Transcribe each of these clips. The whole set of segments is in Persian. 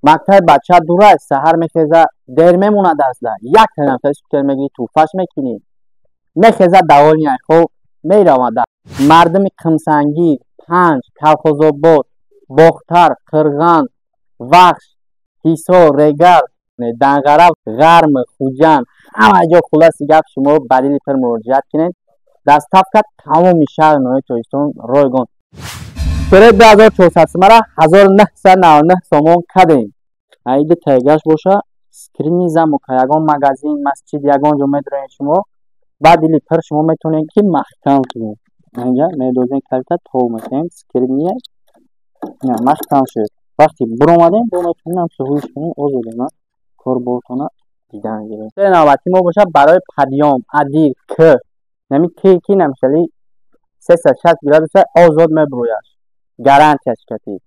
مقطع بچه دور است، سحر میخیزه دیر میمونه دسته، یک طرف اسکوتر میگیری توفش میکنی میخیزه دوال نیای خب میرود. مردم قمسنگی، پنج، کلخوزآباد، باختر، قرغن، وخش، حصار، ریگر، دنغره، غرم، خوجند، همه جا خلاص گپ شما بدیل پر مراجعت کنید. دستافکت تمام شهر نوی تویستون رایگان سره 2400 سمره 1999 سامان کدیم. ایده تایگش باشه سکرین میزم و که یگان مگزین مسجد یگان جو میدرین شما بدیل پر شما میتونین که محکم کنید. اینجا میدوزین کلتا تو میکنیم سکرین میه نه محکم شد. وقتی برامدین با میتونین هم سهویش کنین اوزدین کار بورتونه دیدن گیرین. سه نوبتی ما باشه برای پدیام ادیر که نمی کی نمیشلی 360 گرادوس آزاد میبرویش گارانتیش کتی.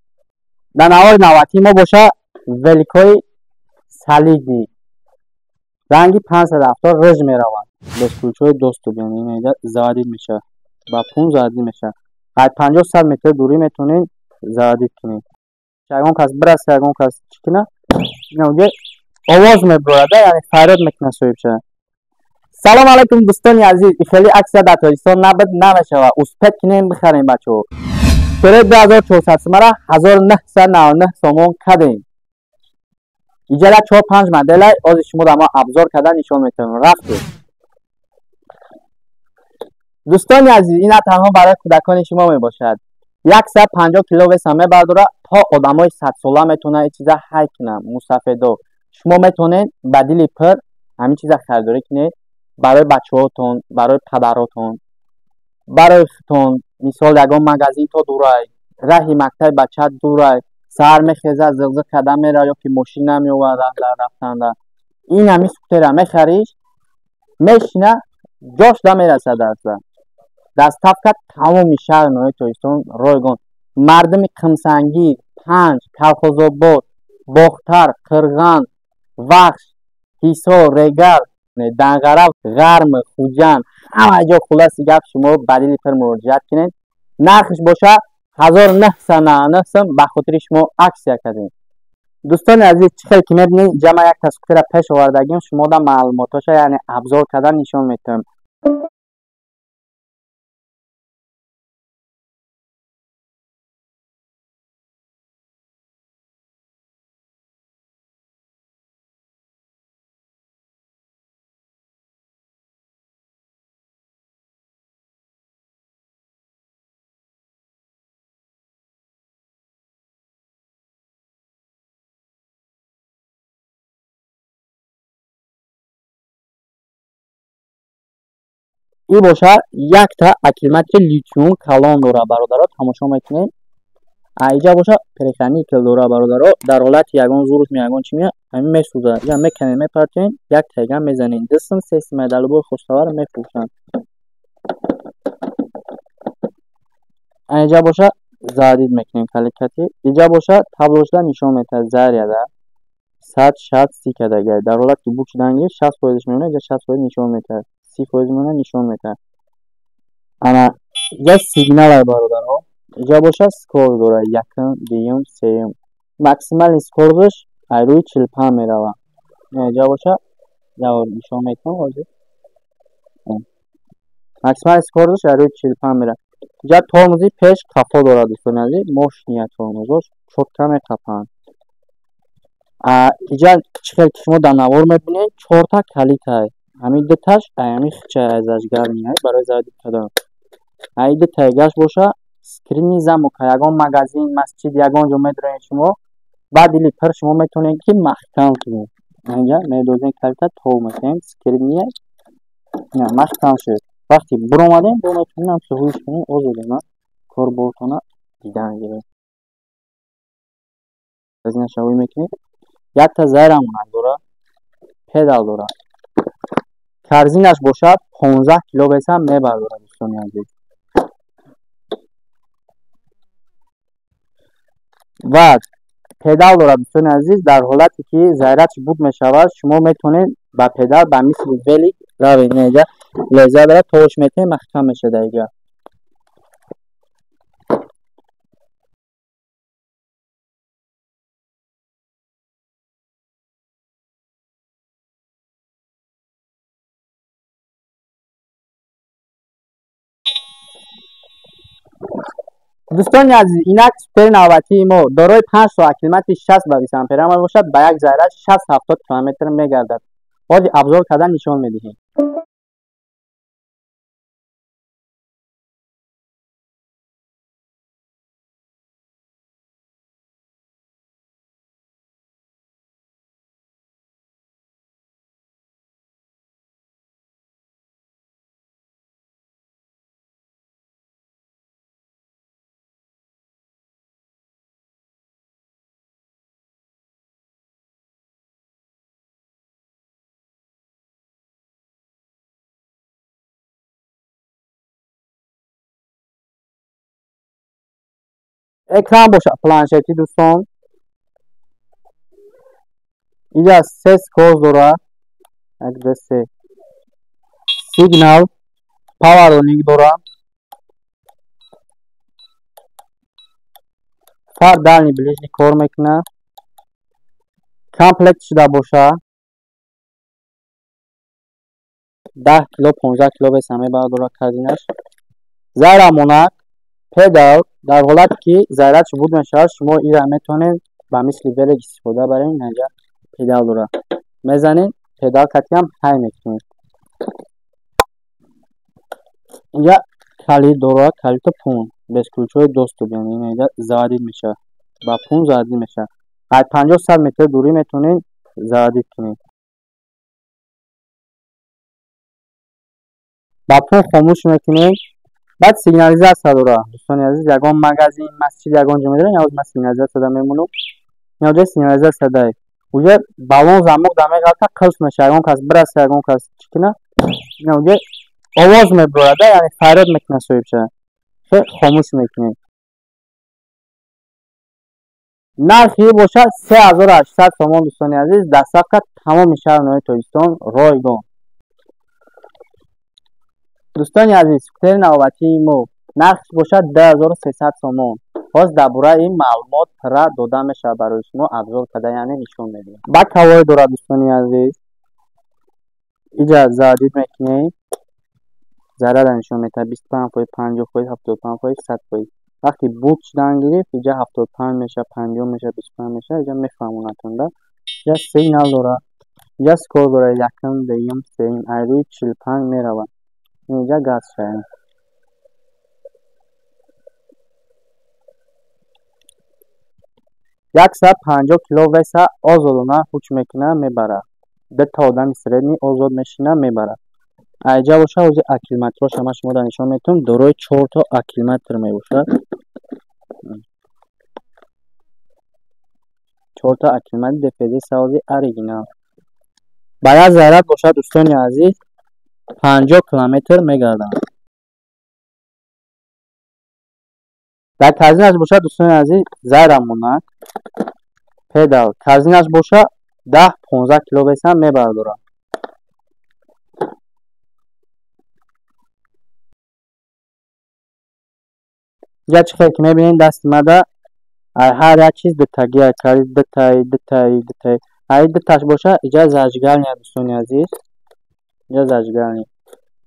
در نوبتی ما باشه ولیکوی سلیدی رنگی 570 رژ میروند بسکوچوی دوستو بیانین اینجا زادی میشه با پون زادی میشه. های 50 متر دوری میتونین زادی کنین. یگان کس برسه یگان کس چکنه اینجا آواز میبرویده یعنی فریاد میکنه سویب شه. سلام علیکم دوستان عزیز، خیلی عکس در تاجیکستان نبود نمیشه و اسپک کنین بخرین بچه ها. سره 2400 سمره 1999 سامان کدیم. اینجا 4-5 مدل از شما در ما ابزار کردن نشان میتونم رفته. دوستان عزیز این تنها برای کودکان شما می باشد. 150 کیلو وزن میبرداره تا آدمای 100 ساله میتونه این چیزا حل کنه. مستفیدو شما میتونید بدیل پر همین چیزا خریداری کنید برای بچه‌هاتون، برای پدراتون، برای خودتون. مثال یگان مگزین تا دورای راهی مکتب بچه دورای سر میخیزه زغزغ کدم میره یا که ماشین نمیومد در رفتن ده. این همی سکوتر میخریش میشینه جاش ده میرسه درسته. دستافکت تمام شهر نوی تویستون رایگان مردم قمسنگی، پنج، کلخوزآباد، باختر، قرغن، وخش، حصار، ریگر، دنغره، غرم، خوجند همه جا خلاص گپ شما بدیل پر مراجعت کنید. نرخش باشه 1999 سم به خاطر شما عکس کردیم. دوستان عزیز چخیل که میبینید جمع یک تسکوتر پیش آوردگیم شما در معلوماتاش یعنی ابزار کردن نشان میتونم. این باشه یک تا اکیلومتر لیتیوم کلان دوره برادرها تماشا میکنید. اینجا باشه پریخنی که دوره برادرها در حالت یگان زورش میگن چی میه همین میسوزه یا میکنید میپرتین یک تیگم میزنید دستم سیست مدلبور خوشتوار میفروشن. اینجا باشه زادید میکنیم کلیکتی. اینجا باشه تابلوشده نشان میده زریه ده 160 کدگه در حالت که بوچ دنگی 60% میمونه اینجا 60% نشان میده 30% میمونه نشان میده. انا یک سیگنال های برادرها اینجا باشه سکور دوره یکم دیم سیم مکسیمال سکورش روی 45 میروه. اینجا باشه جواب نشان میکنم واجه مکسیمال سکورش روی 45 میره. اینجا ترمزی پیش کفا داره دوستان عزیز ماش نیه ترمزش چرتکم کپان. اینجا چخیل که شما در نوار میبینید 4 تا کلیت های همین دتش همین خچه ازشگر میه برای زیادی کدام. ایده تایگش باشه سکرین میزم و که یگان مگزین مسجد یگان جو میدرین شما بدیل پر شما میتونین که محکم کنید. اینجا میدوزین کلتا تو میکنیم سکرین میه نه محکم شد. وقتی برامدین با میتونین هم سهویش کنین اوزدین کار بورتونه دیدن گیرین. از این شوی میکنید یک تا زیر همونه دوره پیدل دوره کرزینش باشه 15 کیلو بیسم میبرداره دوستانی عزیز. و پدال داره دوستان عزیز در حالتی که زیرش بود میشود شما میتونید با پدال با مثل ولی روید اینجا لیزر داره توش میتونید محکم میشه در اینجا. دوستان عزیز اینک سوپر نوبتی ما دارای 5 ساعت کیلومتر 60 و 20 امپر عمل باشد با یک ذره 60 70 کیلومتر میگردد. باز ابزار کردن نشان میدهیم. ekran boşa planşeti دوستان اینجا سه سکوز داره ادرس سیگنال پاورونینگ داره فر دالنی بلیجنی کار میکنه کامپلکت شده باشه 10 کیلو 15 کیلو به سمه برداره کردینش زیره مونک پدال در حالت که زیرت بود میشه شما این را میتونید با مثل ولگ استفاده برین اینجا پدال داره میزنین پدال کتی هم های میکنید اینجا کلید داره کلید پون بسکوچوی دوست بیانین اینجا زادید میشه با پون زادید میشه 50 متر دوری میتونید زادید کنید با پون خاموش میکنید بعد سیگنالیزاسیون داره دوستان عزیز یگان مغازین مسجد یگان جا میدارن یا از سیگنالیزاسیون داره میمونم اینجا سیگنالیزاسیون داره اونجا بالون زمق دامه گالتا قلص میشه یگان کس برسه یگان کس چکنه اینجا آواز میبره یعنی فریاد میکنه سویب شه خیلی خاموش میکنید نرخی باشد 3800 تومان دوستان عزیز دستافت تمام شهر نوی تاجیکستان رایگان دوستان عزیز سوختر نوبتی ما نرخش باشد 2300 تومان باز درباره این معلومات را داده میشه برای شما ابزار کده یعنی نشون میده با کوای داره دوستان عزیز اینجا زادید میکنید ضرر نشون میده 25 پوید 50 پوید 75 پوید 100 پوید وقتی بود شدن گرفت اینجا 75 میشه 50 میشه 25 میشه اینجا میفهمونتون ده اینجا سیگنال داره اینجا سکور داره یکم دیم سیم ایروی 45 میروه اینجا گاز شاید 150 کیلو ویسا آزادانه حکم میکنه میبره ده تا آدم سردنی آزاد میشینه میبره اینجا باشه اوزی اکیلومتر شما دانشان میتونم دروی 4 تا اکیلومتر میباشه 4 تا اکیلومتر دفعه سازی اریگینال باید زیرت باشه دوستان عزیز 50 کیلومتر میگردن در تزینش باشه دوستان عزیز زیرمونک پدال تزینش باشه 10-15 کیلو بیسن میبردارم اینجا چه خیلی که میبینین دست مده هر یک چیز دتگی کاری دتایی ای دتاش باشه اینجا زجگر نید دوستان عزیز اینجا زجگر نید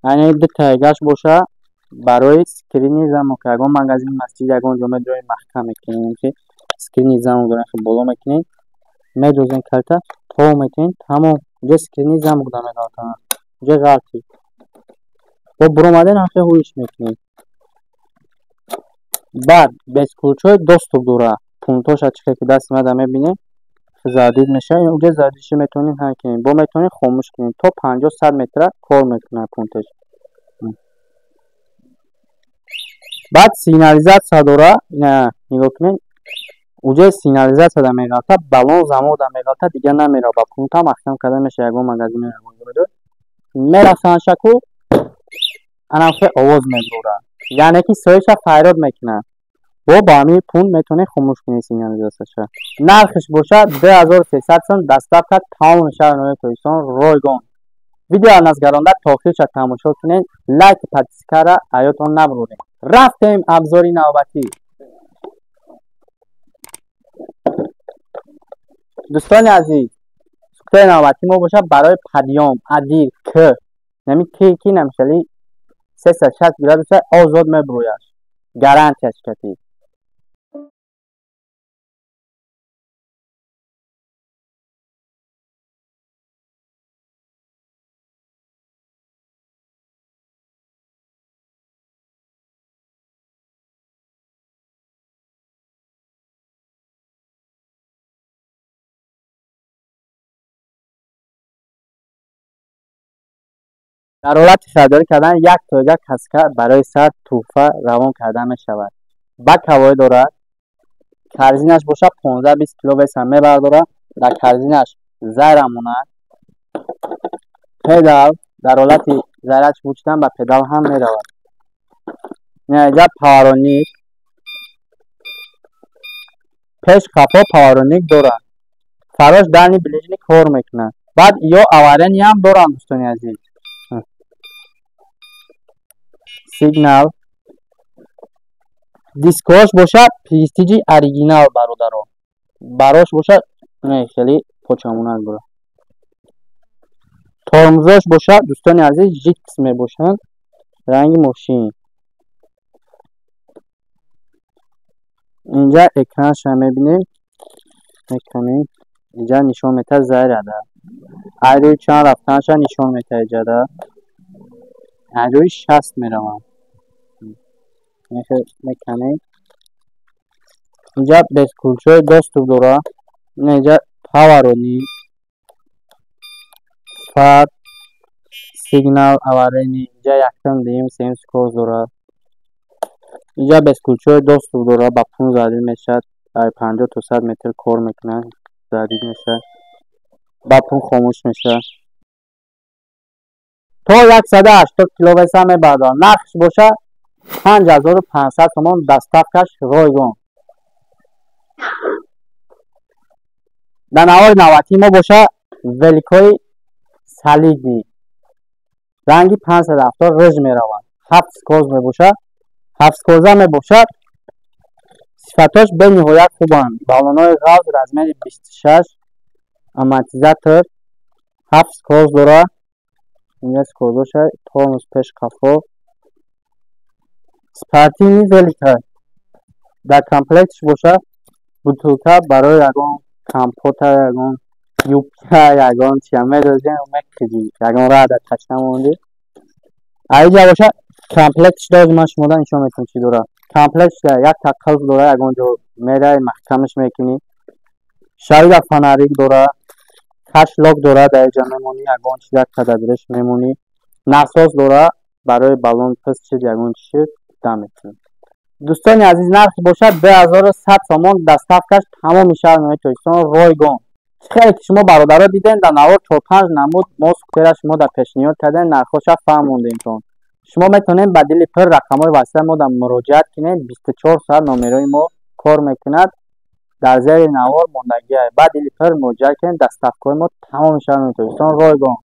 این دتایگاش باشه برای سکرینی زمو که اگه مغازین مسجد یگان جمعه دروی محکم میکنین که سکرینی زمو دارن که بالا میکنین میدوزین کلتا تو میکنین تمام اینجا سکرینی زمو دامه دارن اینجا غلطی با برومدن هم خیلی هویش میکنین بعد بسکوچوی دوست دوره پونتوش چه که دست مده میبینین زادید میشه اونجا زادیدش میتونین ها کنین با میتونین خاموش کنین تا 50-100 متر کار میکنه پونتش بعد سیگنالیزاسیون داره نه نگاه کنین اونجا سیگنالیزاسیون داره میگالتا بالون زمو داره میگالتا دیگه نمیره با پونتا محکم کرده میشه یگان مغازین یگان داره میره سانشکو انافه آواز میبره یعنی که سویش فریاد میکنه با همی پون میتونه خاموش کنی سیگنالیزاسیون نرخش باشه 2300 سن دستافت تمام شهر نوی تاجیکستان رایگان ویدیو نزگرانده تا آخرش تماشا کنین لایک پاتیسکا ایاتون نبرونین رفتیم ابزاری نوبتی دوستان عزیز سوختر نوبتی ما باشه برای پدیام ادیر که نمی کی نمیشه 360 گراد آزاد میبرویش گارانتیش کتی در حالت خریداری کردن یک تا یک کاسکت برای سر تحفه روان کردن می شود. با هوای دارد. کرزینش باشد 15-20 کیلو وزن میبردارد. در کرزینش زیر ماند. پدال در حالت زیرش بوچیدن به پدال هم میرود. اینجا پاورونیک پیش قفا پاورونیک دارد. فراش دانی بلیجنی کار میکنه. بعد یا آورنی هم دارم دوستانی عزیز. سیگنال دیسکاش باشد پریستیجی اوریجینال برادران. براش باشد نه خیلی پوچمون است برا. ترمزاش باشد دوستانی عزیز جیکس می باشند. رنگ ماشین. اینجا اکرانش هم میبینید. میکنید. اینجا نشون میده زیر ده. ایروی چند رفتنش نشون میده اینجا ده. ایروی 60 میروم. میکنید. اینجا بسکولچوی دوست داره. اینجا پاورونی فاد سیگنال آورنی اینجا یکتن دیم سیم سکوز داره. اینجا بسکولچوی دوست داره با 5 زدید میشد. در 50 تا 100 متر کار میکنه. زدید میشه. با 5 خاموش میشه. تا 180 کیلو وزن میبردار. نرخش باشه 5500 تومان دستافکش رایگان. در نوار نواتی ما باشه ولیکوی سلیدی رنگی 570 رژ می روند. 7 سکوز می باشه. 7 سکوزه می باشد. صفتاش به نهایت خوبند. بالونای غاز رزمه 26 امانتیزاتر 7 سکوز داره. اینجا سکوزاشه تونس پیش کافو سپارتینی ولیکوی در کمپلیکتش باشه بوتوکا برای یگان کمپوتر یگان یوپیا یگان چیامه دوزی مکجی یگان را در تشنه موندی. اینجا باشه کمپلیکتش دارد من شما دا نشون میتونم چی داره. کمپلیکتش یک تقلب داره یگان جو میره محکمش میکنی. شاید فناریک داره. کش لوک داره در اینجا میمونی یگان چیز یک تدبیرش میمونی. ناساز داره برای بالون پس چید یگان چید دمیتونی. دوستانی عزیز نرخ باشد 2100 تومان دستافکش تمام میشه. نمیتونستان رایگان خیلی شما برادرها دیدین در نوار 4-5 نمود ما سکوتر شما در پیشنهاد کردین نرخش فهموندین کن. شما میتونین بدیل پر رقمای واسه ما در مراجعت کنین. 24 ساعت نمرای ما کار میکند. در زیر نوار موندگی بدیل پر مراجعت کنین دستافکای ما تمام میشه. نمیتونستان رایگان